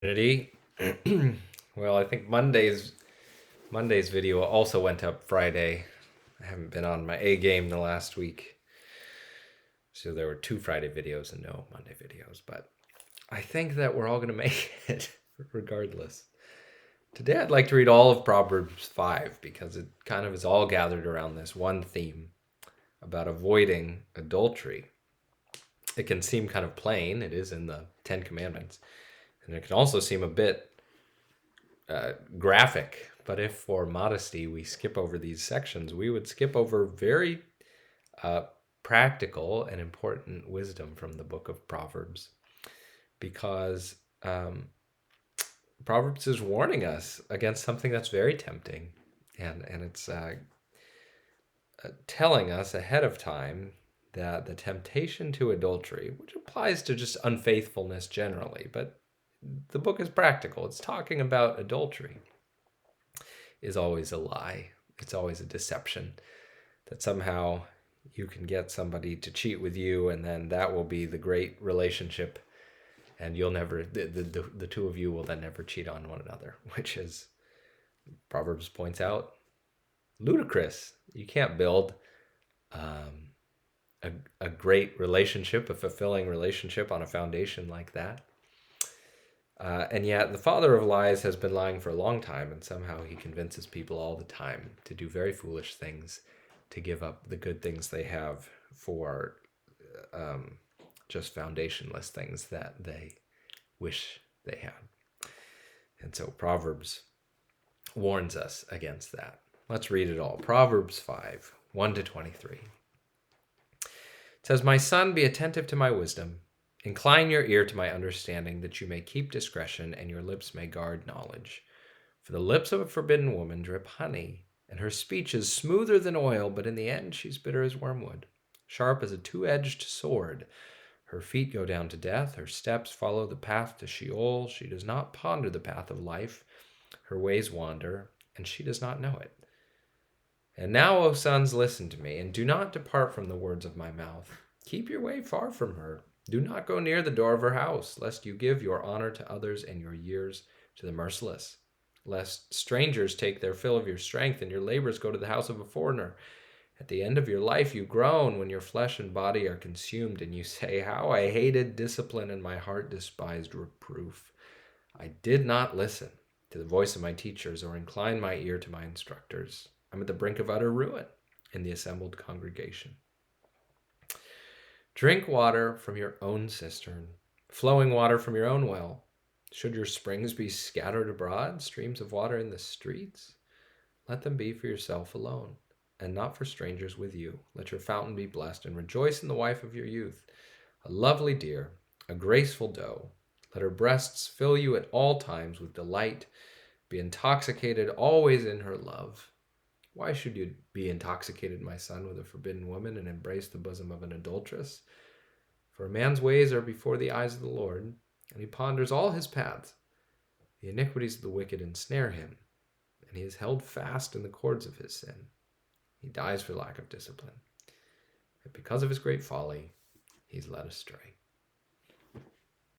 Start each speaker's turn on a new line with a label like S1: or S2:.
S1: Community. Well, I think Monday's video also went up Friday. I haven't been on my A game the last week, so there were two Friday videos and no Monday videos. But I think that we're all going to make it regardless. Today, I'd like to read all of Proverbs 5 because it kind of is all gathered around this one theme about avoiding adultery. It can seem kind of plain; it is in the Ten Commandments, and it can also seem a bit graphic. But if for modesty we skip over these sections, we would skip over very uh, practical and important wisdom from the book of Proverbs, because Proverbs is warning us against something that's very tempting, and it's telling us ahead of time that the temptation to adultery, which applies to just unfaithfulness generally, but the book is practical. It's talking about adultery, is always a lie. It's always a deception that somehow you can get somebody to cheat with you, and then that will be the great relationship, and you'll never, the two of you will then never cheat on one another, which is, Proverbs points out, ludicrous. You can't build a great relationship, a fulfilling relationship on a foundation like that. And yet the father of lies has been lying for a long time, and somehow he convinces people all the time to do very foolish things, to give up the good things they have for just foundationless things that they wish they had. And so Proverbs warns us against that. Let's read it all. Proverbs 5, 1 to 23. It says, "My son, be attentive to my wisdom. Incline your ear to my understanding, that you may keep discretion, and your lips may guard knowledge. For the lips of a forbidden woman drip honey, and her speech is smoother than oil, but in the end she's bitter as wormwood, sharp as a two-edged sword. Her feet go down to death, her steps follow the path to Sheol. She does not ponder the path of life. Her ways wander, and she does not know it. And now, O sons, listen to me, and do not depart from the words of my mouth. Keep your way far from her. Do not go near the door of her house, lest you give your honor to others and your years to the merciless. Lest strangers take their fill of your strength, and your labors go to the house of a foreigner. At the end of your life you groan, when your flesh and body are consumed, and you say, how I hated discipline, and my heart despised reproof. I did not listen to the voice of my teachers, or incline my ear to my instructors. I'm at the brink of utter ruin in the assembled congregation. Drink water from your own cistern, flowing water from your own well. Should your springs be scattered abroad, streams of water in the streets? Let them be for yourself alone, and not for strangers with you. Let your fountain be blessed, and rejoice in the wife of your youth, a lovely deer, a graceful doe. Let her breasts fill you at all times with delight. Be intoxicated always in her love. Why should you be intoxicated, my son, with a forbidden woman, and embrace the bosom of an adulteress? For a man's ways are before the eyes of the Lord, and he ponders all his paths. The iniquities of the wicked ensnare him, and he is held fast in the cords of his sin. He dies for lack of discipline, and because of his great folly, he's led astray."